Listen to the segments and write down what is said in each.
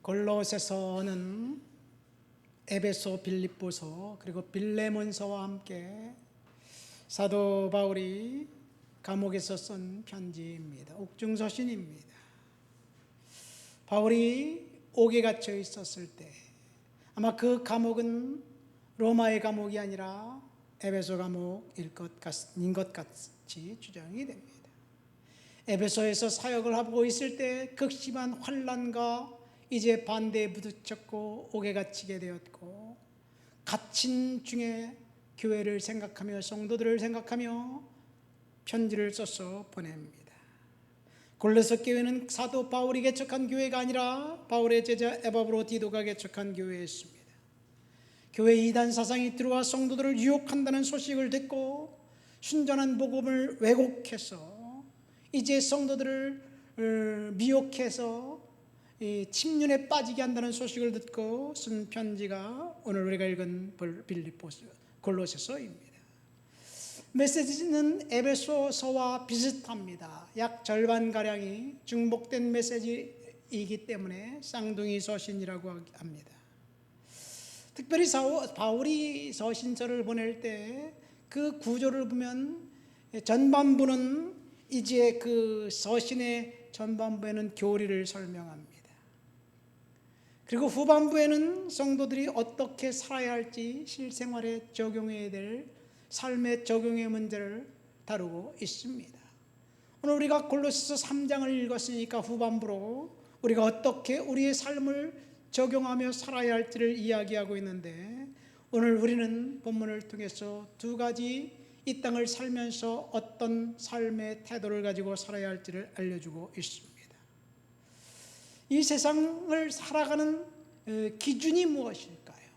골로새서는 에베소, 빌립보서 그리고 빌레몬서와 함께 사도 바울이 감옥에서 쓴 편지입니다. 옥중서신입니다. 바울이 옥에 갇혀 있었을 때 아마 그 감옥은 로마의 감옥이 아니라 에베소 감옥인 것 같이 추정이 됩니다. 에베소에서 사역을 하고 있을 때 극심한 환난과 이제 반대에 부딪혔고 옥에 갇히게 되었고, 갇힌 중에 교회를 생각하며 성도들을 생각하며 편지를 써서 보냅니다. 골로새 교회는 사도 바울이 개척한 교회가 아니라 바울의 제자 에바브로디도가 개척한 교회였습니다. 교회 이단 사상이 들어와 성도들을 유혹한다는 소식을 듣고 순전한 복음을 왜곡해서 이제 성도들을 미혹해서 침륜에 빠지게 한다는 소식을 듣고 쓴 편지가 오늘 우리가 읽은 빌립보서, 골로새서입니다. 메시지는 에베소서와 비슷합니다. 약 절반가량이 중복된 메시지이기 때문에 쌍둥이 서신이라고 합니다. 특별히 바울이 서신서를 보낼 때 그 구조를 보면 전반부는 이제 그 서신의 전반부에는 교리를 설명합니다. 그리고 후반부에는 성도들이 어떻게 살아야 할지 실생활에 적용해야 될 삶의 적용의 문제를 다루고 있습니다. 오늘 우리가 골로새서 3장을 읽었으니까 후반부로 우리가 어떻게 우리의 삶을 적용하며 살아야 할지를 이야기하고 있는데, 오늘 우리는 본문을 통해서 두 가지 이 땅을 살면서 어떤 삶의 태도를 가지고 살아야 할지를 알려주고 있습니다. 이 세상을 살아가는 기준이 무엇일까요?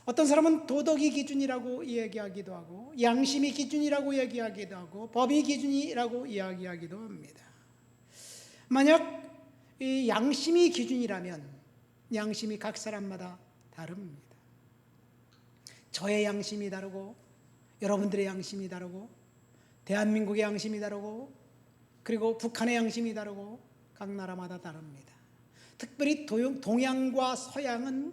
어떤 사람은 도덕이 기준이라고 이야기하기도 하고, 양심이 기준이라고 이야기하기도 하고, 법이 기준이라고 이야기하기도 합니다. 만약 이 양심이 기준이라면 양심이 각 사람마다 다릅니다. 저의 양심이 다르고 여러분들의 양심이 다르고 대한민국의 양심이 다르고 그리고 북한의 양심이 다르고 각 나라마다 다릅니다. 특별히 동양과 서양은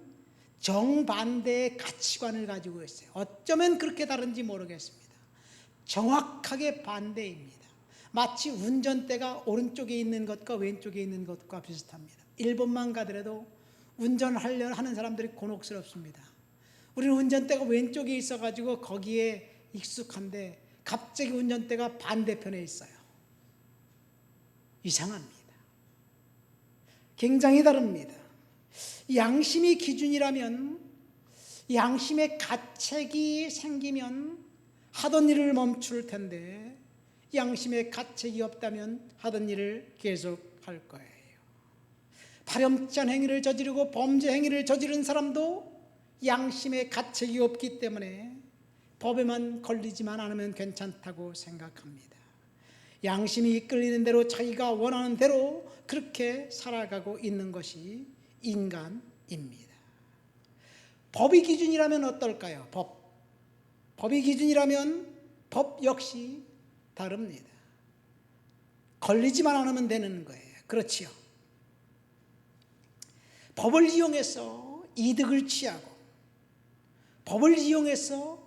정반대의 가치관을 가지고 있어요. 어쩌면 그렇게 다른지 모르겠습니다. 정확하게 반대입니다. 마치 운전대가 오른쪽에 있는 것과 왼쪽에 있는 것과 비슷합니다. 일본만 가더라도 운전하려 하는 사람들이 곤혹스럽습니다. 우리는 운전대가 왼쪽에 있어가지고 거기에 익숙한데 갑자기 운전대가 반대편에 있어요. 이상합니다. 굉장히 다릅니다. 양심이 기준이라면 양심의 가책이 생기면 하던 일을 멈출 텐데, 양심의 가책이 없다면 하던 일을 계속할 거예요. 파렴치한 행위를 저지르고 범죄 행위를 저지른 사람도 양심의 가책이 없기 때문에 법에만 걸리지만 않으면 괜찮다고 생각합니다. 양심이 이끌리는 대로 자기가 원하는 대로 그렇게 살아가고 있는 것이 인간입니다. 법이 기준이라면 어떨까요? 법이 기준이라면 법 역시 다릅니다. 걸리지만 않으면 되는 거예요. 그렇지요. 법을 이용해서 이득을 취하고 법을 이용해서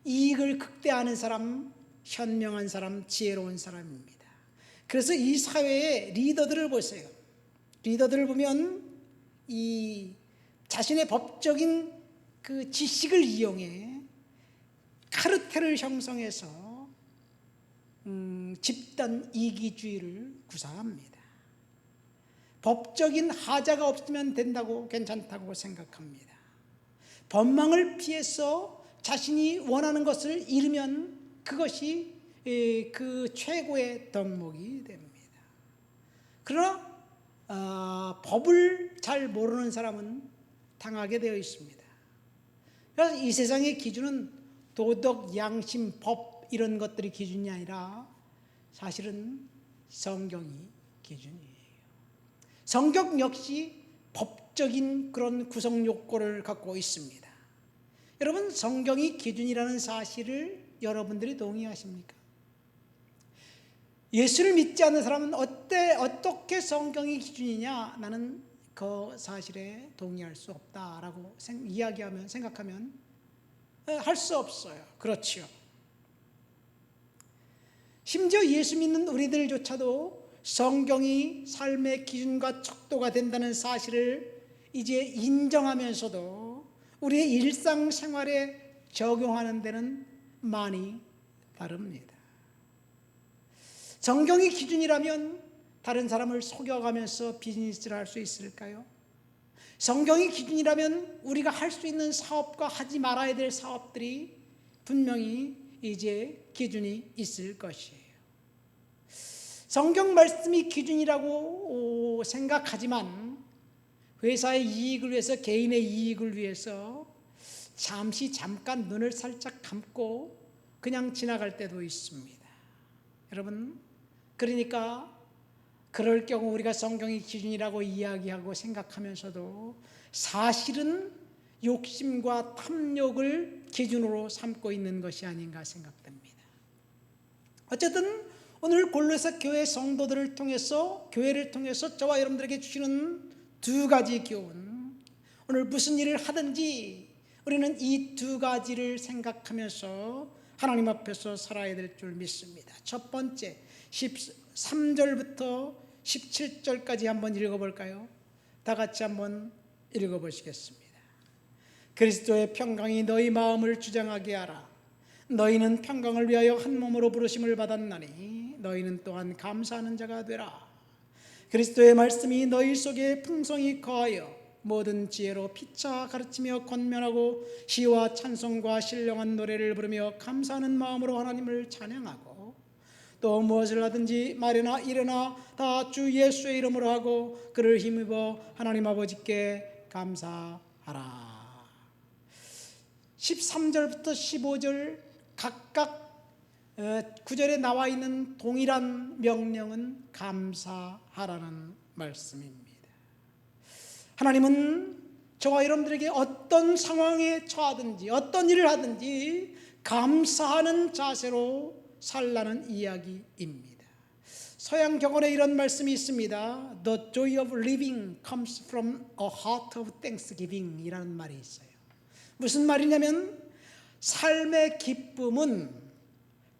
이익을 극대화하는 사람, 현명한 사람, 지혜로운 사람입니다. 그래서 이 사회의 리더들을 보세요. 리더들을 보면 이 자신의 법적인 그 지식을 이용해 카르텔을 형성해서 집단 이기주의를 구사합니다. 법적인 하자가 없으면 된다고, 괜찮다고 생각합니다. 법망을 피해서 자신이 원하는 것을 이루면 그것이 그 최고의 덕목이 됩니다. 그러나 법을 잘 모르는 사람은 당하게 되어 있습니다. 그래서 이 세상의 기준은 도덕, 양심, 법 이런 것들이 기준이 아니라 사실은 성경이 기준이에요. 성경 역시 법적인 그런 구성 요건을 갖고 있습니다. 여러분, 성경이 기준이라는 사실을 여러분들이 동의하십니까? 예수를 믿지 않는 사람은 어떻게 성경이 기준이냐? 나는 그 사실에 동의할 수 없다라고 생각하면 할 수 없어요. 그렇지요. 심지어 예수 믿는 우리들조차도 성경이 삶의 기준과 척도가 된다는 사실을 이제 인정하면서도 우리의 일상생활에 적용하는 데는 많이 다릅니다. 성경이 기준이라면 다른 사람을 속여가면서 비즈니스를 할 수 있을까요? 성경이 기준이라면 우리가 할 수 있는 사업과 하지 말아야 될 사업들이 분명히 이제 기준이 있을 것이에요. 성경 말씀이 기준이라고 생각하지만 회사의 이익을 위해서, 개인의 이익을 위해서 잠깐 눈을 살짝 감고 그냥 지나갈 때도 있습니다. 여러분, 그러니까 그럴 경우 우리가 성경이 기준이라고 이야기하고 생각하면서도 사실은 욕심과 탐욕을 기준으로 삼고 있는 것이 아닌가 생각됩니다. 어쨌든 오늘 골로새 교회 성도들을 통해서, 교회를 통해서 저와 여러분들에게 주시는 두 가지 교훈, 오늘 무슨 일을 하든지 우리는 이 두 가지를 생각하면서 하나님 앞에서 살아야 될 줄 믿습니다. 첫 번째, 13절부터 17절까지 한번 읽어볼까요? 다 같이 한번 읽어보시겠습니다. 그리스도의 평강이 너희 마음을 주장하게 하라. 너희는 평강을 위하여 한 몸으로 부르심을 받았나니 너희는 또한 감사하는 자가 되라. 그리스도의 말씀이 너희 속에 풍성히 거하여 모든 지혜로 피차 가르치며 권면하고 시와 찬송과 신령한 노래를 부르며 감사하는 마음으로 하나님을 찬양하고 또 무엇을 하든지 말이나 일이나 다 주 예수의 이름으로 하고 그를 힘입어 하나님 아버지께 감사하라. 13절부터 15절 각각 구절에 나와 있는 동일한 명령은 감사하라는 말씀입니다. 하나님은 저와 여러분들에게 어떤 상황에 처하든지 어떤 일을 하든지 감사하는 자세로 살라는 이야기입니다. 서양 격언에 이런 말씀이 있습니다. The joy of living comes from a heart of thanksgiving 이라는 말이 있어요. 무슨 말이냐면 삶의 기쁨은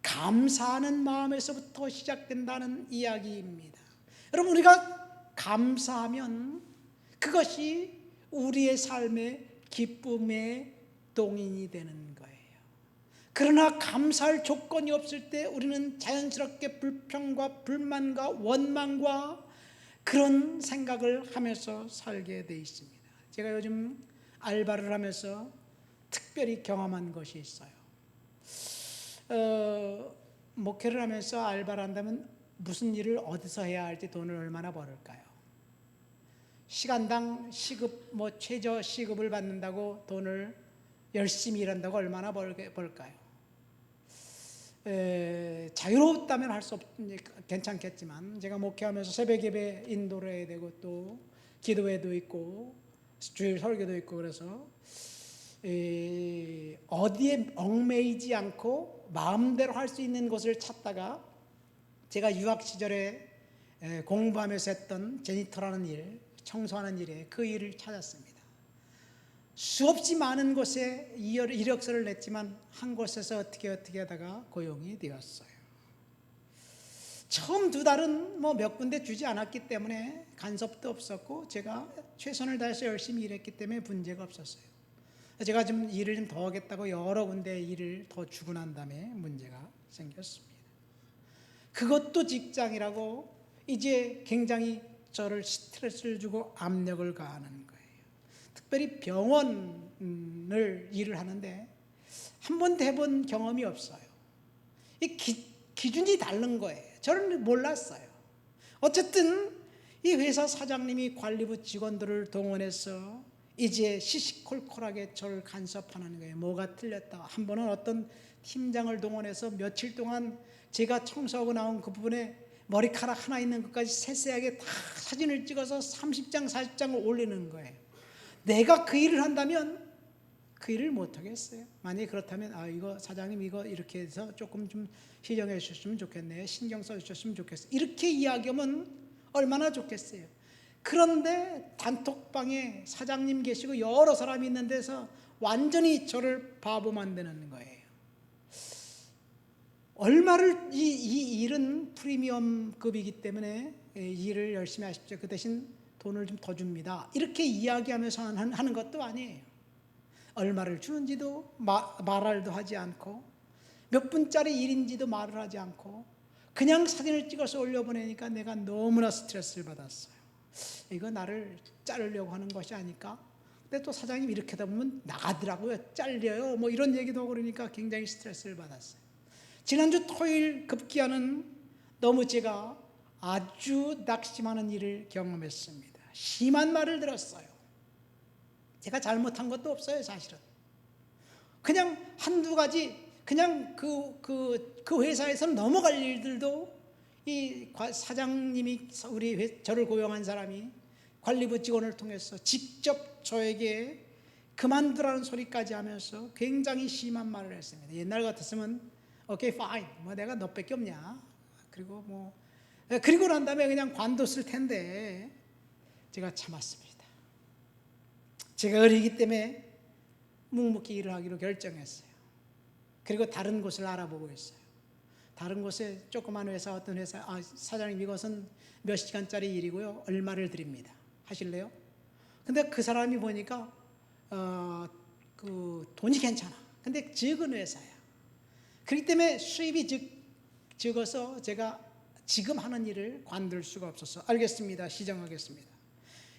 감사하는 마음에서부터 시작된다는 이야기입니다. 여러분, 우리가 감사하면 그것이 우리의 삶의 기쁨의 동인이 되는 거예요. 그러나 감사할 조건이 없을 때 우리는 자연스럽게 불평과 불만과 원망과 그런 생각을 하면서 살게 돼 있습니다. 제가 요즘 알바를 하면서 특별히 경험한 것이 있어요. 목회를 하면서 알바를 한다면 무슨 일을 어디서 해야 할지 돈을 얼마나 벌을까요? 시간당 시급, 최저 시급을 받는다고 돈을 열심히 일한다고 얼마나 벌까요? 자유롭다면 할 수 괜찮겠지만 제가 목회하면서 새벽 예배 인도를 해야 되고 또 기도회도 있고 주일 설교도 있고 그래서 어디에 얽매이지 않고 마음대로 할 수 있는 곳을 찾다가 제가 유학 시절에 공부하면서 했던 제니터라는 일, 청소하는 일에 그 일을 찾았습니다. 수없이 많은 곳에 이력서를 냈지만 한 곳에서 어떻게 하다가 고용이 되었어요. 처음 두 달은 몇 군데 주지 않았기 때문에 간섭도 없었고 제가 최선을 다해서 열심히 일했기 때문에 문제가 없었어요. 제가 좀 일을 좀 더 하겠다고 여러 군데 일을 더 주고 난 다음에 문제가 생겼습니다. 그것도 직장이라고 이제 굉장히 저를 스트레스를 주고 압력을 가하는 거예요. 특별히 병원을 일을 하는데 한 번도 해본 경험이 없어요. 이 기준이 다른 거예요. 저는 몰랐어요. 어쨌든 이 회사 사장님이 관리부 직원들을 동원해서 이제 시시콜콜하게 저를 간섭하는 거예요. 뭐가 틀렸다. 한 번은 어떤 팀장을 동원해서 며칠 동안 제가 청소하고 나온 그 부분에 머리카락 하나 있는 것까지 세세하게 다 사진을 찍어서 30장 40장을 올리는 거예요. 내가 그 일을 한다면 그 일을 못하겠어요. 만약에 그렇다면 이거 사장님 이거 이렇게 해서 조금 좀 시정해 주셨으면 좋겠네요. 신경 써 주셨으면 좋겠어요. 이렇게 이야기하면 얼마나 좋겠어요. 그런데 단톡방에 사장님 계시고 여러 사람이 있는 데서 완전히 저를 바보 만드는 거예요. 얼마를 이 일은 프리미엄급이기 때문에 이 일을 열심히 하십시오. 그 대신 돈을 좀 더 줍니다. 이렇게 이야기하면서 하는 것도 아니에요. 얼마를 주는지도 말도 하지 않고 몇 분짜리 일인지도 말을 하지 않고 그냥 사진을 찍어서 올려보내니까 내가 너무나 스트레스를 받았어요. 이거 나를 자르려고 하는 것이 아닐까? 근데 또 사장님 이렇게 하다 보면 나가더라고요. 잘려요. 뭐 이런 얘기도 하고 그러니까 굉장히 스트레스를 받았어요. 지난주 토요일 급기야는 너무 제가 아주 낙심하는 일을 경험했습니다. 심한 말을 들었어요. 제가 잘못한 것도 없어요, 사실은. 그냥 한두 가지, 그냥 그 회사에서는 넘어갈 일들도 이 사장님이 저를 고용한 사람이 관리부 직원을 통해서 직접 저에게 그만두라는 소리까지 하면서 굉장히 심한 말을 했습니다. 옛날 같았으면 오케이, fine. 뭐 내가 너밖에 없냐. 그리고 난 다음에 그냥 관뒀을 텐데 제가 참았습니다. 제가 어리기 때문에 묵묵히 일을 하기로 결정했어요. 그리고 다른 곳을 알아보고 있어요. 다른 곳에 조그만 회사, 어떤 회사, 사장님 이것은 몇 시간짜리 일이고요, 얼마를 드립니다. 하실래요? 근데 그 사람이 보니까 그 돈이 괜찮아. 근데 적은 회사야. 그렇기 때문에 수입이 적어서 제가 지금 하는 일을 관둘 수가 없어서 알겠습니다. 시정하겠습니다.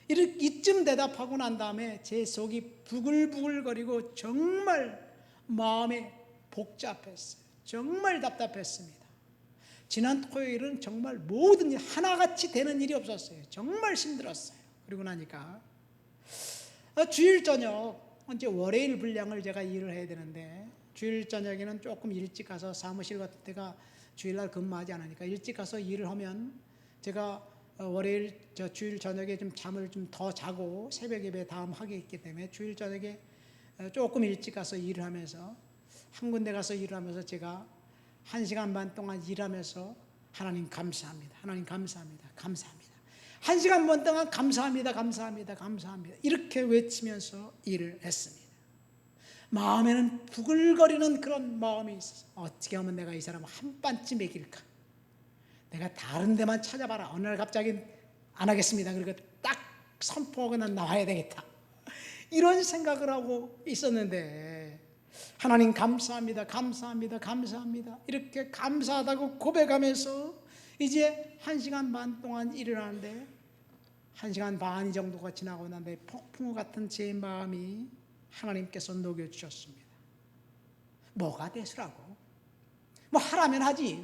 이쯤 대답하고 난 다음에 제 속이 부글부글거리고 정말 마음이 복잡했어요. 정말 답답했습니다. 지난 토요일은 정말 모든 일 하나같이 되는 일이 없었어요. 정말 힘들었어요. 그리고 나니까 주일 저녁, 이제 월요일 분량을 제가 일을 해야 되는데 주일 저녁에는 조금 일찍 가서 사무실 같은 데가 주일날 근무하지 않으니까 일찍 가서 일을 하면 제가 월요일 주일 저녁에 좀 잠을 좀 더 자고 새벽 예배 다음 하게 있기 때문에 주일 저녁에 조금 일찍 가서 일을 하면서 한 군데 가서 일을 하면서 제가 1시간 반 동안 일하면서 하나님 감사합니다. 하나님 감사합니다. 감사합니다. 1시간 반 동안 감사합니다. 감사합니다. 감사합니다. 이렇게 외치면서 일을 했습니다. 마음에는 부글거리는 그런 마음이 있어서 어떻게 하면 내가 이 사람을 한 반쯤 먹일까? 내가 다른 데만 찾아봐라. 어느 날 갑자기 안 하겠습니다. 그리고 딱 선포하고 난 나와야 되겠다. 이런 생각을 하고 있었는데 하나님 감사합니다. 감사합니다. 감사합니다. 이렇게 감사하다고 고백하면서 이제 1시간 반 동안 일을 하는데 1시간 반 정도가 지나고 난 뒤에 폭풍우 같은 제 마음이 하나님께서 녹여주셨습니다. 뭐가 되수라고? 뭐 하라면 하지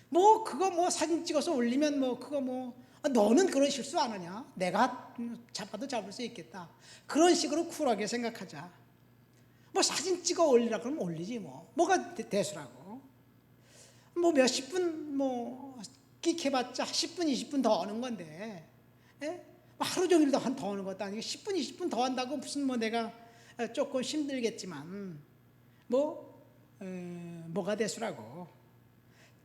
뭐 그거 뭐 사진 찍어서 올리면 뭐 그거 뭐 너는 그런 실수 안 하냐? 내가 잡아도 잡을 수 있겠다. 그런 식으로 쿨하게 생각하자. 뭐 사진 찍어 올리라 그러면 올리지 뭐가 대수라고? 뭐 몇십 분 뭐 끽해봤자 10분 20분 더 하는 건데 하루 종일 더 하는 것도 아니고 10분 20분 더 한다고 무슨 내가 조금 힘들겠지만 뭐가 대수라고?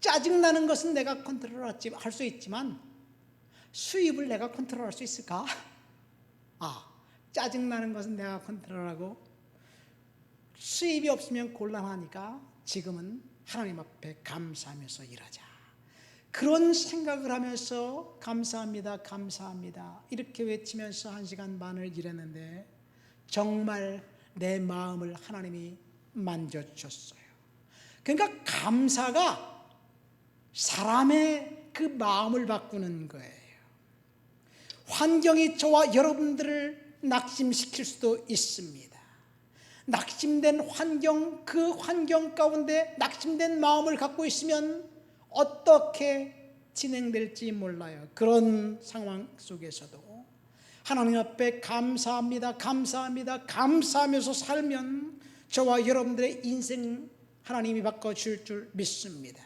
짜증나는 것은 내가 컨트롤할 수 있지만 수입을 내가 컨트롤할 수 있을까? 짜증나는 것은 내가 컨트롤하고 수입이 없으면 곤란하니까 지금은 하나님 앞에 감사하면서 일하자. 그런 생각을 하면서 감사합니다. 감사합니다. 이렇게 외치면서 1시간 반을 일했는데 정말 내 마음을 하나님이 만져주셨어요. 그러니까 감사가 사람의 그 마음을 바꾸는 거예요. 환경이 저와 여러분들을 낙심시킬 수도 있습니다. 낙심된 환경, 그 환경 가운데 낙심된 마음을 갖고 있으면 어떻게 진행될지 몰라요. 그런 상황 속에서도 하나님 앞에 감사합니다. 감사합니다. 감사하면서 살면 저와 여러분들의 인생 하나님이 바꿔줄 줄 믿습니다.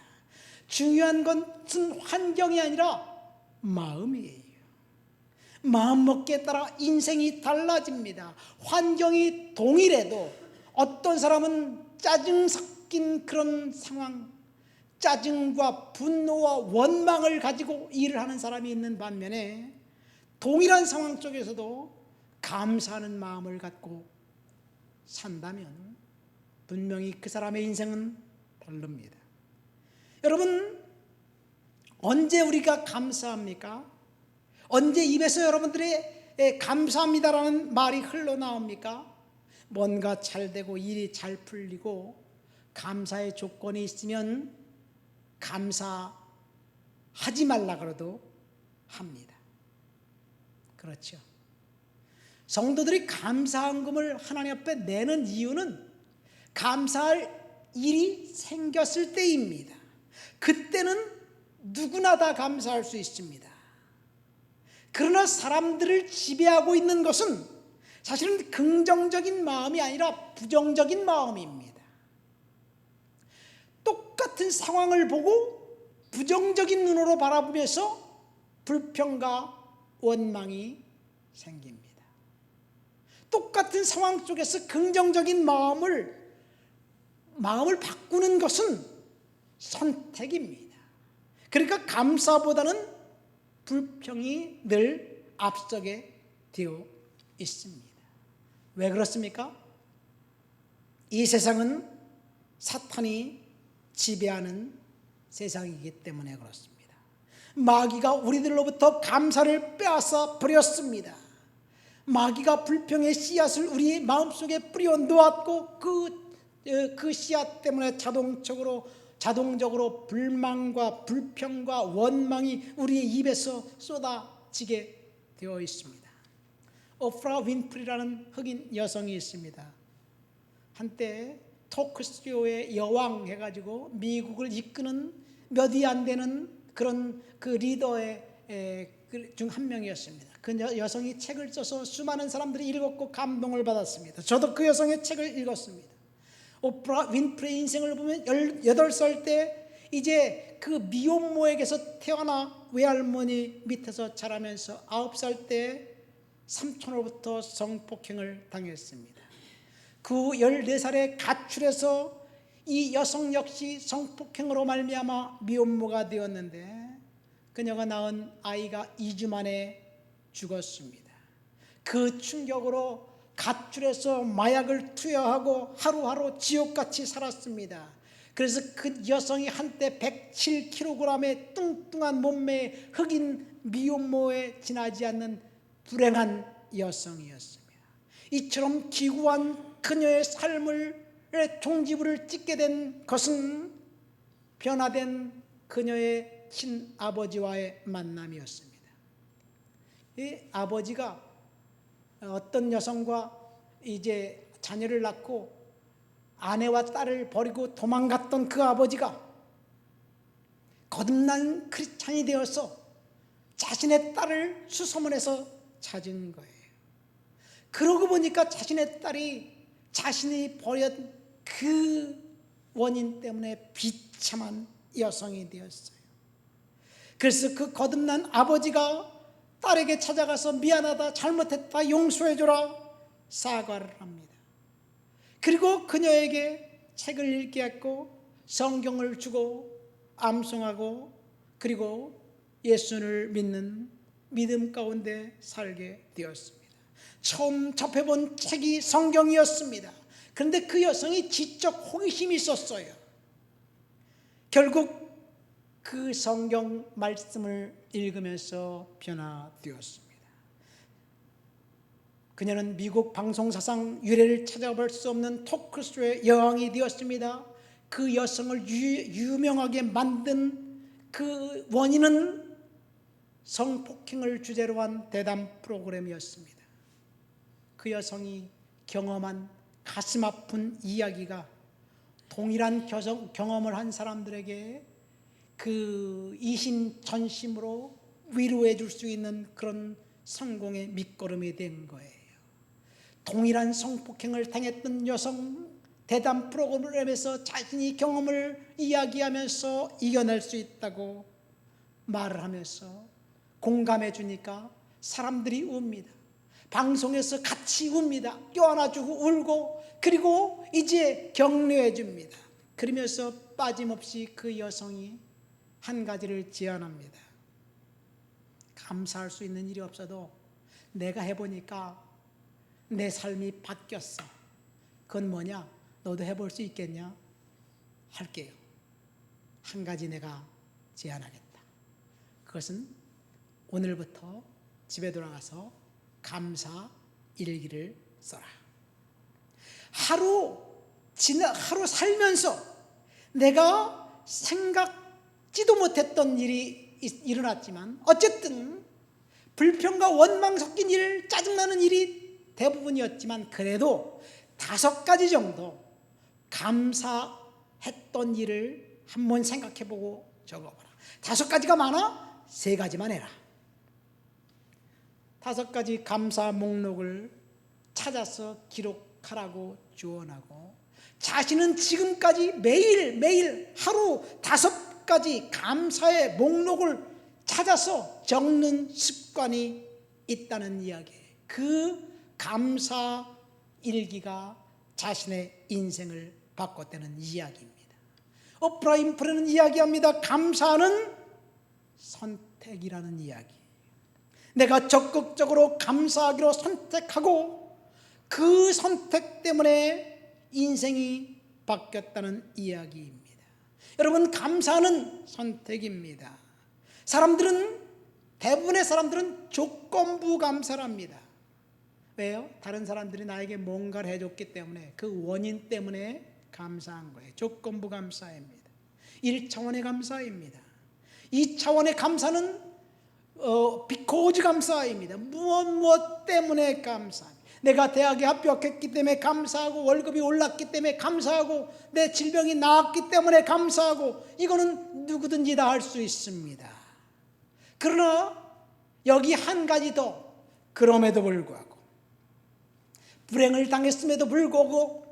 중요한 것은 환경이 아니라 마음이에요. 마음먹기에 따라 인생이 달라집니다. 환경이 동일해도 어떤 사람은 짜증 섞인 그런 상황, 짜증과 분노와 원망을 가지고 일을 하는 사람이 있는 반면에 동일한 상황 속에서도 감사하는 마음을 갖고 산다면 분명히 그 사람의 인생은 다릅니다. 여러분, 언제 우리가 감사합니까? 언제 입에서 여러분들의 감사합니다라는 말이 흘러나옵니까? 뭔가 잘 되고 일이 잘 풀리고 감사의 조건이 있으면 감사하지 말라 그래도 합니다. 그렇죠. 성도들이 감사한금을 하나님 앞에 내는 이유는 감사할 일이 생겼을 때입니다. 그때는 누구나 다 감사할 수 있습니다. 그러나 사람들을 지배하고 있는 것은 사실은 긍정적인 마음이 아니라 부정적인 마음입니다. 똑같은 상황을 보고 부정적인 눈으로 바라보면서 불평과 원망이 생깁니다. 똑같은 상황 속에서 긍정적인 마음을 바꾸는 것은 선택입니다. 그러니까 감사보다는 불평이 늘 앞서게 되어 있습니다. 왜 그렇습니까? 이 세상은 사탄이 지배하는 세상이기 때문에 그렇습니다. 마귀가 우리들로부터 감사를 빼앗아 버렸습니다. 마귀가 불평의 씨앗을 우리 마음속에 뿌려 놓았고 그 씨앗 때문에 자동적으로 불만과 불평과 원망이 우리의 입에서 쏟아지게 되어 있습니다. 오프라 윈프리라는 흑인 여성이 있습니다. 한때 토크쇼의 여왕 해가지고 미국을 이끄는 몇 위 안 되는 그런 그 리더의 중 한 명이었습니다. 그 여성이 책을 써서 수많은 사람들이 읽었고 감동을 받았습니다. 저도 그 여성의 책을 읽었습니다. 오프라 윈프리의 인생을 보면 18살 때 이제 그 미혼모에게서 태어나 외할머니 밑에서 자라면서 9살 때 삼촌으로부터 성폭행을 당했습니다. 그 14살에 가출해서 이 여성 역시 성폭행으로 말미암아 미혼모가 되었는데 그녀가 낳은 아이가 2주 만에 죽었습니다. 그 충격으로 가출해서 마약을 투여하고 하루하루 지옥같이 살았습니다. 그래서 그 여성이 한때 107kg의 뚱뚱한 몸매의 흑인 미혼모에 지나지 않는 불행한 여성이었습니다. 이처럼 기구한 그녀의 삶을 종지부를 찍게 된 것은 변화된 그녀의 친아버지와의 만남이었습니다. 이 아버지가 어떤 여성과 이제 자녀를 낳고 아내와 딸을 버리고 도망갔던 그 아버지가 거듭난 크리스찬이 되어서 자신의 딸을 수소문해서 찾은 거예요. 그러고 보니까 자신의 딸이 자신이 버린 그 원인 때문에 비참한 여성이 되었어요. 그래서 그 거듭난 아버지가 딸에게 찾아가서 미안하다, 잘못했다, 용서해줘라 사과를 합니다. 그리고 그녀에게 책을 읽게 했고 성경을 주고 암송하고 그리고 예수를 믿는 믿음 가운데 살게 되었습니다. 처음 접해본 책이 성경이었습니다. 그런데 그 여성이 지적 호기심이 있었어요. 결국 그 성경 말씀을 읽으면서 변화되었습니다. 그녀는 미국 방송사상 유례를 찾아볼 수 없는 토크쇼의 여왕이 되었습니다. 그 여성을 유명하게 만든 그 원인은 성폭행을 주제로 한 대담 프로그램이었습니다. 그 여성이 경험한 가슴 아픈 이야기가 동일한 경험을 한 사람들에게 그 이심전심으로 위로해 줄 수 있는 그런 성공의 밑거름이 된 거예요. 동일한 성폭행을 당했던 여성 대담 프로그램에서 자신이 경험을 이야기하면서 이겨낼 수 있다고 말을 하면서 공감해 주니까 사람들이 웁니다. 방송에서 같이 웁니다. 껴안아주고 울고 그리고 이제 격려해 줍니다. 그러면서 빠짐없이 그 여성이 한 가지를 제안합니다. 감사할 수 있는 일이 없어도 내가 해보니까 내 삶이 바뀌었어. 그건 뭐냐? 너도 해볼 수 있겠냐? 할게요. 한 가지 내가 제안하겠다. 그것은 오늘부터 집에 돌아가서 감사 일기를 써라. 하루 살면서 내가 생각지도 못했던 일이 일어났지만 어쨌든 불평과 원망 섞인 일, 짜증나는 일이 대부분이었지만 그래도 5가지 정도 감사했던 일을 한번 생각해보고 적어봐라. 5가지가 많아? 3가지만 해라. 5가지 감사 목록을 찾아서 기록하라고 조언하고, 자신은 지금까지 매일 하루 5가지 감사의 목록을 찾아서 적는 습관이 있다는 이야기예요. 그 감사 일기가 자신의 인생을 바꿨다는 이야기입니다. 오프라 프레는 이야기합니다. 감사는 선택이라는 이야기. 내가 적극적으로 감사하기로 선택하고 그 선택 때문에 인생이 바뀌었다는 이야기입니다. 여러분, 감사는 선택입니다. 대부분의 사람들은 조건부 감사를 합니다. 왜요? 다른 사람들이 나에게 뭔가를 해줬기 때문에 그 원인 때문에 감사한 거예요. 조건부 감사입니다. 1차원의 감사입니다. 2차원의 감사는 because 감사입니다. 무엇 때문에 감사합니다. 내가 대학에 합격했기 때문에 감사하고, 월급이 올랐기 때문에 감사하고, 내 질병이 나았기 때문에 감사하고, 이거는 누구든지 다 할 수 있습니다. 그러나 여기 한 가지 더, 그럼에도 불구하고, 불행을 당했음에도 불구하고,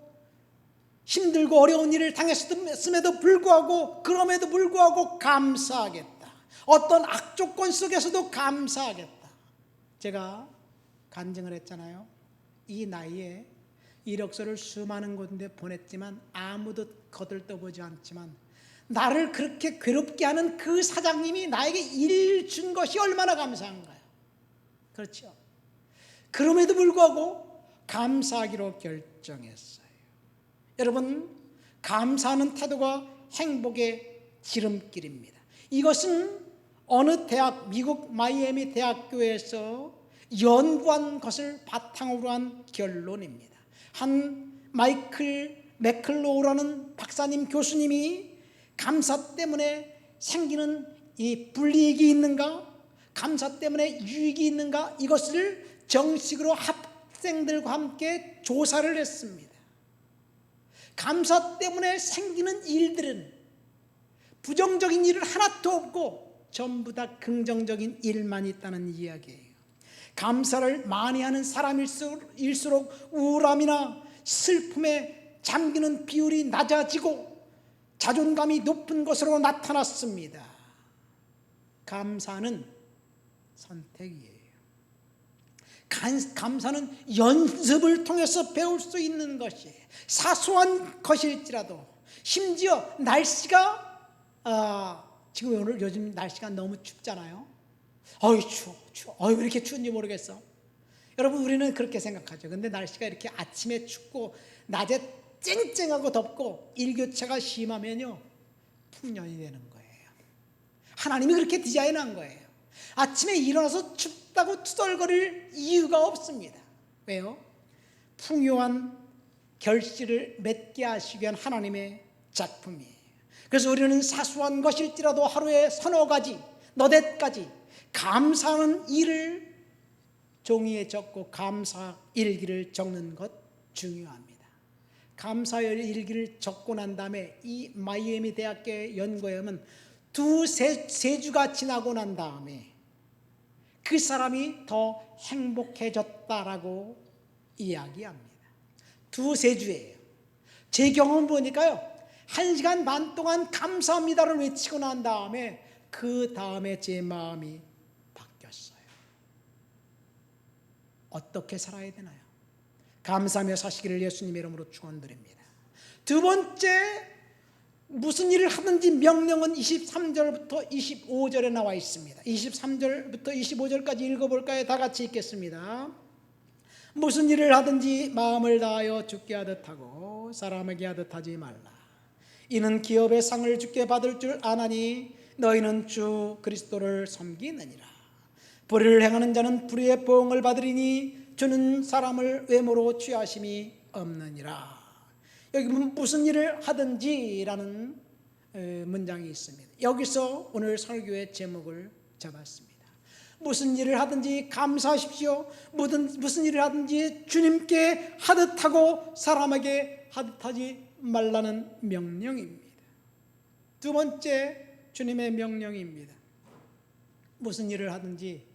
힘들고 어려운 일을 당했음에도 불구하고, 그럼에도 불구하고 감사하겠다. 어떤 악조건 속에서도 감사하겠다. 제가 간증을 했잖아요. 이 나이에 이력서를 수많은 곳에 보냈지만 아무도 거들떠보지 않지만 나를 그렇게 괴롭게 하는 그 사장님이 나에게 일 준 것이 얼마나 감사한가요? 그렇죠? 그럼에도 불구하고 감사하기로 결정했어요. 여러분, 감사하는 태도가 행복의 지름길입니다. 이것은 어느 대학, 미국 마이애미 대학교에서 연구한 것을 바탕으로 한 결론입니다. 한 마이클 맥클로우라는 박사님 교수님이 감사 때문에 생기는 이 불이익이 있는가, 감사 때문에 유익이 있는가, 이것을 정식으로 학생들과 함께 조사를 했습니다. 감사 때문에 생기는 일들은 부정적인 일은 하나도 없고 전부 다 긍정적인 일만 있다는 이야기예요. 감사를 많이 하는 사람일수록 우울함이나 슬픔에 잠기는 비율이 낮아지고 자존감이 높은 것으로 나타났습니다. 감사는 선택이에요. 감사는 연습을 통해서 배울 수 있는 것이에요. 사소한 것일지라도, 심지어 날씨가 지금 오늘 요즘 날씨가 너무 춥잖아요. 어이 추워. 왜 이렇게 추운지 모르겠어. 여러분, 우리는 그렇게 생각하죠. 근데 날씨가 이렇게 아침에 춥고 낮에 쨍쨍하고 덥고 일교차가 심하면요, 풍년이 되는 거예요. 하나님이 그렇게 디자인한 거예요. 아침에 일어나서 춥다고 투덜거릴 이유가 없습니다. 왜요? 풍요한 결실을 맺게 하시기 위한 하나님의 작품이에요. 그래서 우리는 사소한 것일지라도 하루에 3-4가지, 너댓 가지 감사하는 일을 종이에 적고 감사 일기를 적는 것 중요합니다. 감사 일기를 적고 난 다음에 이 마이애미 대학교의 연구에 보면 2-3주가 지나고 난 다음에 그 사람이 더 행복해졌다라고 이야기합니다. 2-3주예요. 제 경험 보니까요, 1시간 반 동안 감사합니다를 외치고 난 다음에 그 다음에 제 마음이 바뀌었어요. 어떻게 살아야 되나요? 감사하며 사시기를 예수님의 이름으로 축원드립니다. 2번째, 무슨 일을 하든지 명령은 23절부터 25절에 나와 있습니다. 23절부터 25절까지 읽어볼까요? 다 같이 읽겠습니다. 무슨 일을 하든지 마음을 다하여 주께 하듯 하고 사람에게 하듯 하지 말라. 이는 기업의 상을 주께 받을 줄 아나니 너희는 주 그리스도를 섬기느니라. 불의를 행하는 자는 불의의 보응을 받으리니 주는 사람을 외모로 취하심이 없느니라. 여기 무슨 일을 하든지라는 문장이 있습니다. 여기서 오늘 설교의 제목을 잡았습니다. 무슨 일을 하든지 감사하십시오. 무슨 일을 하든지 주님께 하듯 하고 사람에게 하듯 하지 말라는 명령입니다. 두 번째 주님의 명령입니다. 무슨 일을 하든지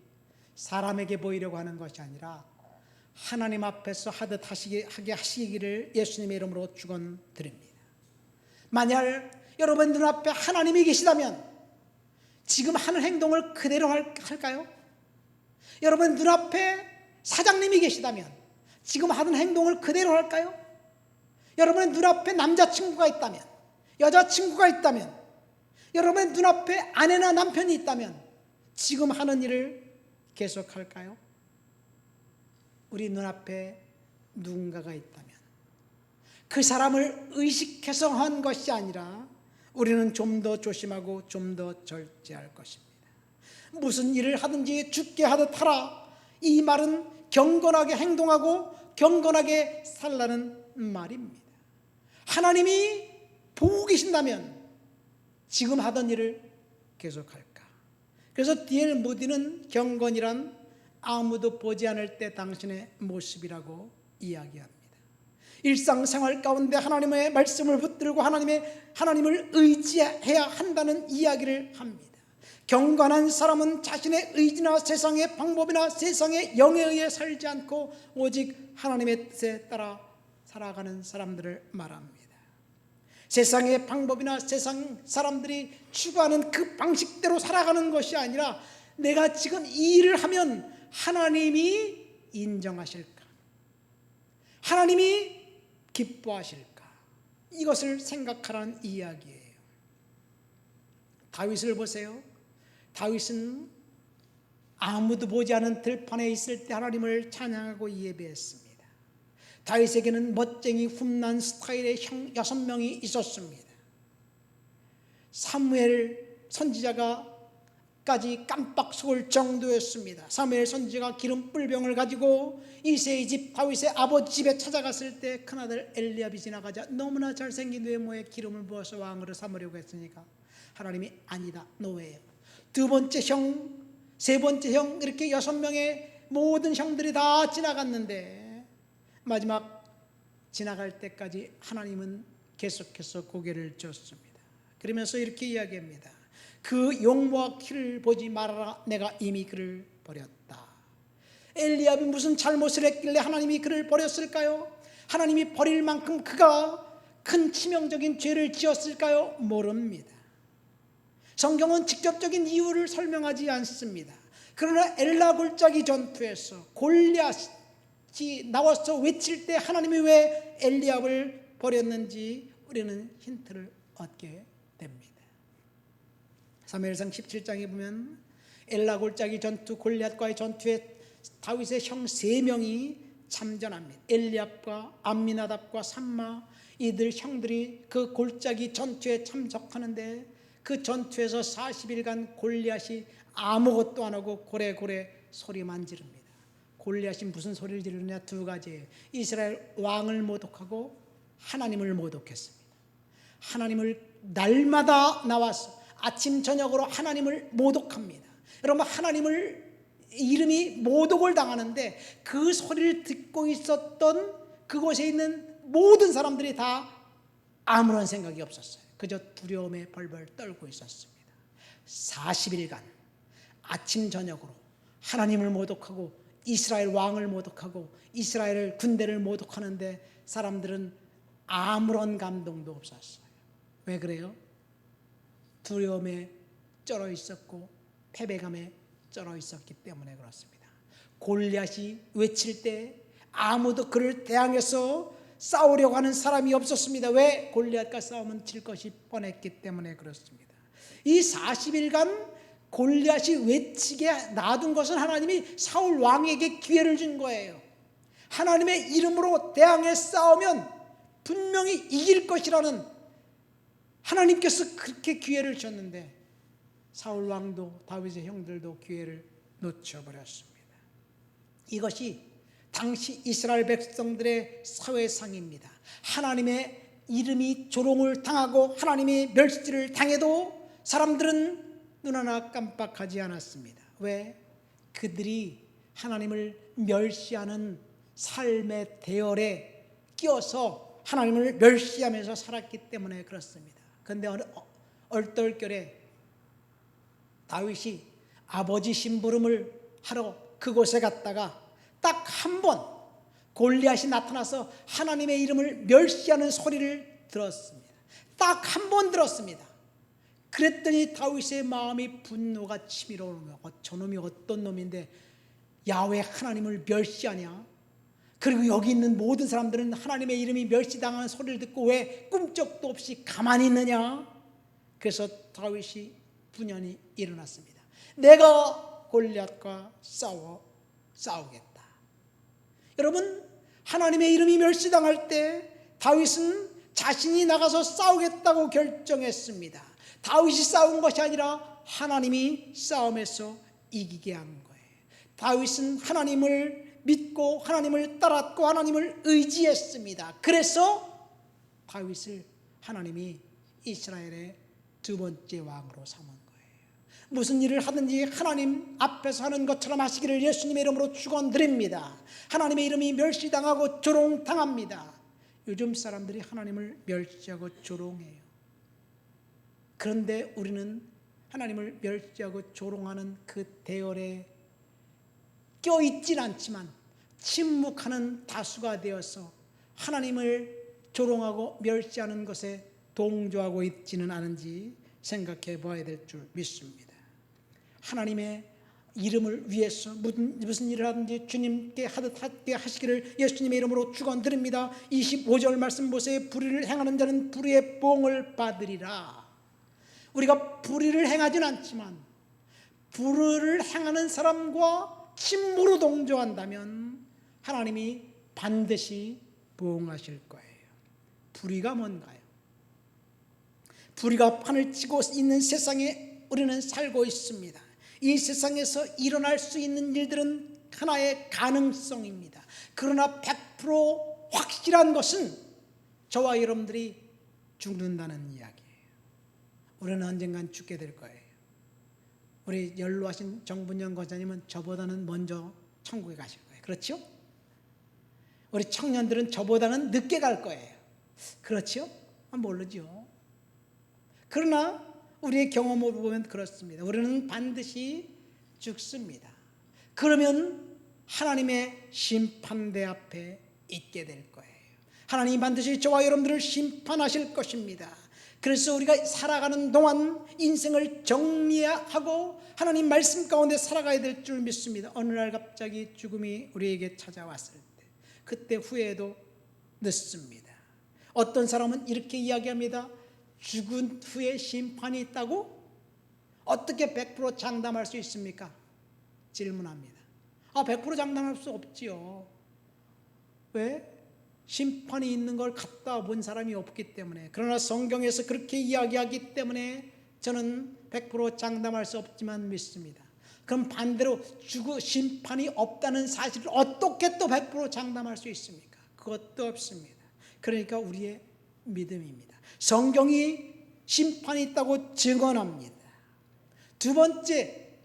사람에게 보이려고 하는 것이 아니라 하나님 앞에서 하듯 하게 하시기를 예수님의 이름으로 축원드립니다. 만약 여러분 눈앞에 하나님이 계시다면 지금 하는 행동을 그대로 할까요? 여러분 눈앞에 사장님이 계시다면 지금 하는 행동을 그대로 할까요? 여러분의 눈앞에 남자친구가 있다면, 여자친구가 있다면, 여러분의 눈앞에 아내나 남편이 있다면 지금 하는 일을 계속할까요? 우리 눈앞에 누군가가 있다면 그 사람을 의식해서 한 것이 아니라 우리는 좀 더 조심하고 좀 더 절제할 것입니다. 무슨 일을 하든지 주께 하듯 하라. 이 말은 경건하게 행동하고 경건하게 살라는 말입니다. 하나님이 보고 계신다면 지금 하던 일을 계속할까? 그래서 D.L. 무디는 경건이란 아무도 보지 않을 때 당신의 모습이라고 이야기합니다. 일상생활 가운데 하나님의 말씀을 붙들고 하나님을 의지해야 한다는 이야기를 합니다. 경건한 사람은 자신의 의지나 세상의 방법이나 세상의 영에 의해 살지 않고 오직 하나님의 뜻에 따라 살아가는 사람들을 말합니다. 세상의 방법이나 세상 사람들이 추구하는 그 방식대로 살아가는 것이 아니라 내가 지금 이 일을 하면 하나님이 인정하실까? 하나님이 기뻐하실까? 이것을 생각하라는 이야기예요. 다윗을 보세요. 다윗은 아무도 보지 않은 들판에 있을 때 하나님을 찬양하고 예배했습니다. 다윗에게는 멋쟁이 훈난 스타일의 형 6명이 있었습니다. 사무엘 선지자가까지 깜빡 속을 정도였습니다. 사무엘 선지자가 기름 뿔병을 가지고 이새의 집 다윗의 아버지 집에 찾아갔을 때 큰아들 엘리압이 지나가자 너무나 잘생긴 외모에 기름을 부어서 왕으로 삼으려고 했으니까 하나님이 아니다, 노예요. 두 번째 형, 세 번째 형, 이렇게 6명의 모든 형들이 다 지나갔는데 마지막 지나갈 때까지 하나님은 계속해서 고개를 젓습니다. 그러면서 이렇게 이야기합니다. 그 용모와 키를 보지 말아라. 내가 이미 그를 버렸다. 엘리압이 무슨 잘못을 했길래 하나님이 그를 버렸을까요? 하나님이 버릴 만큼 그가 큰 치명적인 죄를 지었을까요? 모릅니다. 성경은 직접적인 이유를 설명하지 않습니다. 그러나 엘라 골짜기 전투에서 골리앗이 나와서 외칠 때 하나님이 왜 엘리압을 버렸는지 우리는 힌트를 얻게 됩니다. 사무엘상 17장에 보면 엘라 골짜기 전투 골리앗과의 전투에 다윗의 형 3명이 참전합니다. 엘리압과 암미나답과 삼마, 이들 형들이 그 골짜기 전투에 참석하는데 그 전투에서 40일간 골리앗이 아무것도 안 하고 고래고래 소리만 지릅니다. 골리앗이 무슨 소리를 지르느냐? 2가지예요. 이스라엘 왕을 모독하고 하나님을 모독했습니다. 하나님을 날마다 나와서 아침 저녁으로 하나님을 모독합니다. 여러분, 하나님을 이름이 모독을 당하는데 그 소리를 듣고 있었던 그곳에 있는 모든 사람들이 다 아무런 생각이 없었어요. 그저 두려움에 벌벌 떨고 있었습니다. 40일간 아침 저녁으로 하나님을 모독하고 이스라엘 왕을 모독하고 이스라엘 군대를 모독하는데 사람들은 아무런 감동도 없었어요. 왜 그래요? 두려움에 쩔어 있었고 패배감에 쩔어 있었기 때문에 그렇습니다. 골리앗이 외칠 때 아무도 그를 대항해서 싸우려고 하는 사람이 없었습니다. 왜? 골리앗과 싸우면 질 것이 뻔했기 때문에 그렇습니다. 이 40일간 골리앗이 외치게 놔둔 것은 하나님이 사울 왕에게 기회를 준 거예요. 하나님의 이름으로 대항해 싸우면 분명히 이길 것이라는 하나님께서 그렇게 기회를 줬는데 사울 왕도 다윗의 형들도 기회를 놓쳐버렸습니다. 이것이 당시 이스라엘 백성들의 사회상입니다. 하나님의 이름이 조롱을 당하고 하나님의 멸시를 당해도 사람들은 눈 하나 깜빡하지 않았습니다. 왜? 그들이 하나님을 멸시하는 삶의 대열에 끼어서 하나님을 멸시하면서 살았기 때문에 그렇습니다. 그런데 얼떨결에 다윗이 아버지 심부름을 하러 그곳에 갔다가 딱 한 번 골리앗이 나타나서 하나님의 이름을 멸시하는 소리를 들었습니다. 딱 한 번 들었습니다. 그랬더니 다윗의 마음이 분노가 치밀어 오는 거예요. 저놈이 어떤 놈인데 야훼 하나님을 멸시하냐? 그리고 여기 있는 모든 사람들은 하나님의 이름이 멸시당하는 소리를 듣고 왜 꿈쩍도 없이 가만히 있느냐? 그래서 다윗이 분연히 일어났습니다. 내가 골리앗과 싸우겠다. 여러분, 하나님의 이름이 멸시당할 때 다윗은 자신이 나가서 싸우겠다고 결정했습니다. 다윗이 싸운 것이 아니라 하나님이 싸움에서 이기게 한 거예요. 다윗은 하나님을 믿고 하나님을 따랐고 하나님을 의지했습니다. 그래서 다윗을 하나님이 이스라엘의 두 번째 왕으로 삼은 거예요. 무슨 일을 하든지 하나님 앞에서 하는 것처럼 하시기를 예수님의 이름으로 축원드립니다. 하나님의 이름이 멸시당하고 조롱당합니다. 요즘 사람들이 하나님을 멸시하고 조롱해요. 그런데 우리는 하나님을 멸시하고 조롱하는 그 대열에 껴있진 않지만 침묵하는 다수가 되어서 하나님을 조롱하고 멸시하는 것에 동조하고 있지는 않은지 생각해 봐야 될 줄 믿습니다. 하나님의 이름을 위해서 무슨 일을 하든지 주님께 하듯 하시기를 예수님의 이름으로 축원드립니다. 25절 말씀 보세요. 불의를 행하는 자는 불의의 보응을 받으리라. 우리가 불의를 행하진 않지만 불의를 행하는 사람과 친모로 동조한다면 하나님이 반드시 보응하실 거예요. 불의가 뭔가요? 불의가 판을 치고 있는 세상에 우리는 살고 있습니다. 이 세상에서 일어날 수 있는 일들은 하나의 가능성입니다. 그러나 100% 확실한 것은 저와 여러분들이 죽는다는 이야기예요. 우리는 언젠간 죽게 될 거예요. 우리 연로하신 정분영 권사님은 저보다는 먼저 천국에 가실 거예요. 그렇죠? 우리 청년들은 저보다는 늦게 갈 거예요. 그렇죠? 모르죠. 그러나 우리의 경험을 보면 그렇습니다. 우리는 반드시 죽습니다. 그러면 하나님의 심판대 앞에 있게 될 거예요. 하나님이 반드시 저와 여러분들을 심판하실 것입니다. 그래서 우리가 살아가는 동안 인생을 정리하고 하나님 말씀 가운데 살아가야 될 줄 믿습니다. 어느 날 갑자기 죽음이 우리에게 찾아왔을 때 그때 후회도 늦습니다. 어떤 사람은 이렇게 이야기합니다. 죽은 후에 심판이 있다고? 어떻게 100% 장담할 수 있습니까? 질문합니다. 100% 장담할 수 없지요. 왜? 심판이 있는 걸 갔다 본 사람이 없기 때문에. 그러나 성경에서 그렇게 이야기하기 때문에 저는 100% 장담할 수 없지만 믿습니다. 그럼 반대로 심판이 없다는 사실을 어떻게 또 100% 장담할 수 있습니까? 그것도 없습니다. 그러니까 우리의 믿음입니다. 성경이 심판이 있다고 증언합니다. 두 번째,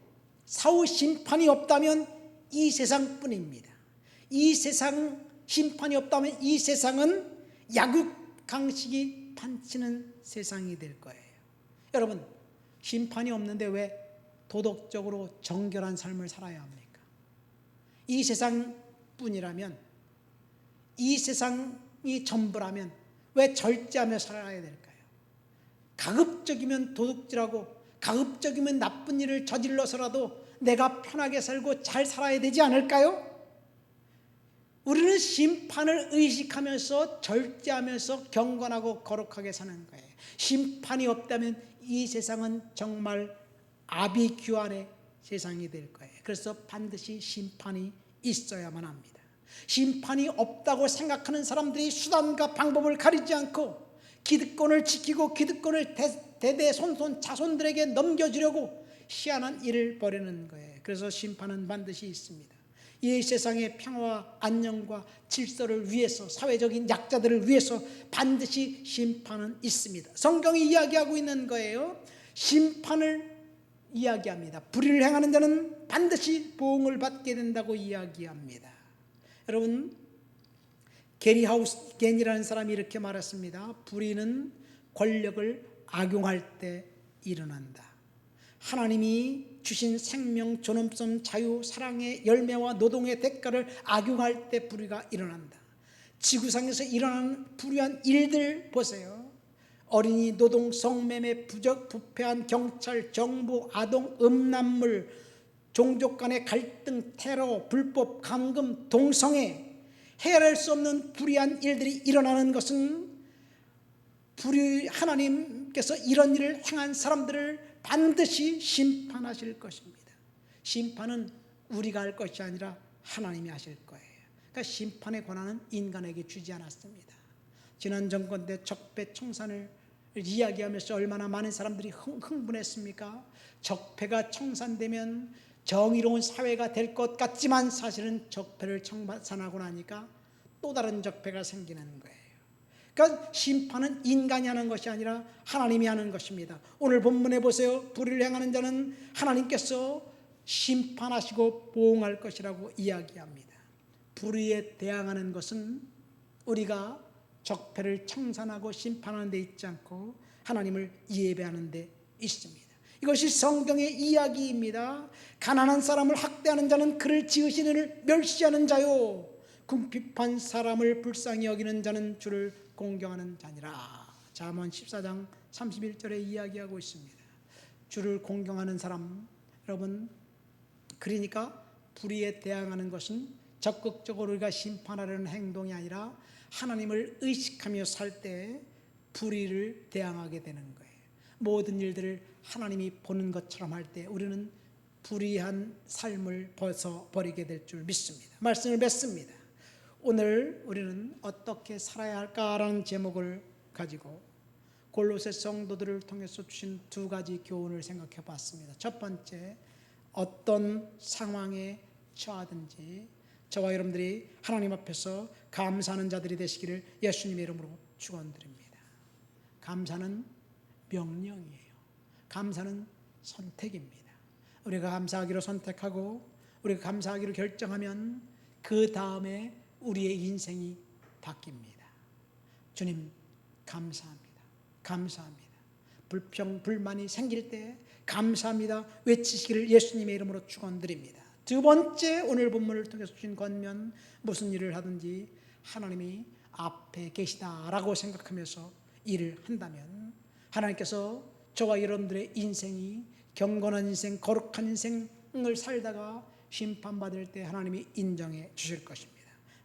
사후 심판이 없다면 이 세상뿐입니다. 이 세상 심판이 없다면 이 세상은 약육강식이 판치는 세상이 될 거예요. 여러분, 심판이 없는데 왜 도덕적으로 정결한 삶을 살아야 합니까? 이 세상뿐이라면, 이 세상이 전부라면 왜 절제하며 살아야 될까요? 가급적이면 도둑질하고 가급적이면 나쁜 일을 저질러서라도 내가 편하게 살고 잘 살아야 되지 않을까요? 우리는 심판을 의식하면서 절제하면서 경건하고 거룩하게 사는 거예요. 심판이 없다면 이 세상은 정말 아비규환의 세상이 될 거예요. 그래서 반드시 심판이 있어야만 합니다. 심판이 없다고 생각하는 사람들이 수단과 방법을 가리지 않고 기득권을 지키고 기득권을 대대손손 자손들에게 넘겨주려고 희한한 일을 벌이는 거예요. 그래서 심판은 반드시 있습니다. 이 세상의 평화와 안녕과 질서를 위해서, 사회적인 약자들을 위해서 반드시 심판은 있습니다. 성경이 이야기하고 있는 거예요. 심판을 이야기합니다. 불의를 행하는 자는 반드시 보응을 받게 된다고 이야기합니다. 여러분, 게리 하우스겐이라는 사람이 이렇게 말했습니다. 불의는 권력을 악용할 때 일어난다. 하나님이 주신 생명, 존엄성, 자유, 사랑의 열매와 노동의 대가를 악용할 때 불의가 일어난다. 지구상에서 일어나는 불의한 일들 보세요. 어린이 노동, 성매매, 부적, 부패한 경찰, 정부, 아동, 음란물, 종족 간의 갈등, 테러, 불법 감금, 동성애, 해결할 수 없는 불의한 일들이 일어나는 것은 하나님께서 이런 일을 행한 사람들을 반드시 심판하실 것입니다. 심판은 우리가 할 것이 아니라 하나님이 하실 거예요. 그러니까 심판의 권한은 인간에게 주지 않았습니다. 지난 정권 때 적폐청산을 이야기하면서 얼마나 많은 사람들이 흥분했습니까? 적폐가 청산되면 정의로운 사회가 될 것 같지만 사실은 적폐를 청산하고 나니까 또 다른 적폐가 생기는 거예요. 그러니까 심판은 인간이 하는 것이 아니라 하나님이 하는 것입니다. 오늘 본문에 보세요. 불의를 행하는 자는 하나님께서 심판하시고 보응할 것이라고 이야기합니다. 불의에 대항하는 것은 우리가 적폐를 청산하고 심판하는 데 있지 않고 하나님을 예배하는 데 있습니다. 이것이 성경의 이야기입니다. 가난한 사람을 학대하는 자는 그를 지으신 이를 멸시하는 자요, 궁핍한 사람을 불쌍히 여기는 자는 주를 공경하는 자니라. 잠언 14장 31절에 이야기하고 있습니다. 주를 공경하는 사람, 여러분, 그러니까 불의에 대항하는 것은 적극적으로 우리가 심판하려는 행동이 아니라 하나님을 의식하며 살 때 불의를 대항하게 되는 거예요. 모든 일들을 하나님이 보는 것처럼 할 때 우리는 불의한 삶을 벗어버리게 될 줄 믿습니다. 말씀을 맺습니다. 오늘 우리는 어떻게 살아야 할까라는 제목을 가지고 골로새 성도들을 통해서 주신 두 가지 교훈을 생각해 봤습니다. 첫 번째, 어떤 상황에 처하든지 저와 여러분들이 하나님 앞에서 감사하는 자들이 되시기를 예수님의 이름으로 축원드립니다. 감사는 명령이에요. 감사는 선택입니다. 우리가 감사하기로 선택하고 우리가 감사하기로 결정하면 그 다음에 우리의 인생이 바뀝니다. 주님 감사합니다. 감사합니다. 불평 불만이 생길 때 감사합니다 외치시기를 예수님의 이름으로 축원드립니다. 두 번째, 오늘 본문을 통해서 주신 권면, 무슨 일을 하든지 하나님이 앞에 계시다라고 생각하면서 일을 한다면 하나님께서 저와 여러분들의 인생이 경건한 인생, 거룩한 인생을 살다가 심판받을 때 하나님이 인정해 주실 것입니다.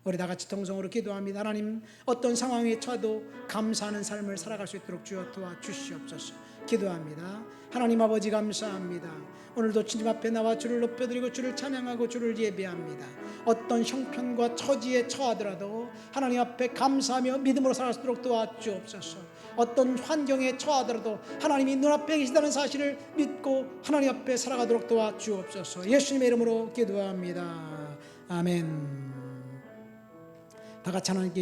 우리 다 같이 통성으로 기도합니다. 하나님, 어떤 상황에 처해도 감사하는 삶을 살아갈 수 있도록 주여 도와주시옵소서. 기도합니다. 하나님 아버지 감사합니다. 오늘도 주님 앞에 나와 주를 높여드리고 주를 찬양하고 주를 예배합니다. 어떤 형편과 처지에 처하더라도 하나님 앞에 감사하며 믿음으로 살아갈 수 있도록 도와주옵소서. 어떤 환경에 처하더라도 하나님이 눈앞에 계시다는 사실을 믿고 하나님 앞에 살아가도록 도와주옵소서. 예수님의 이름으로 기도합니다. 아멘. 다 같이 하나님께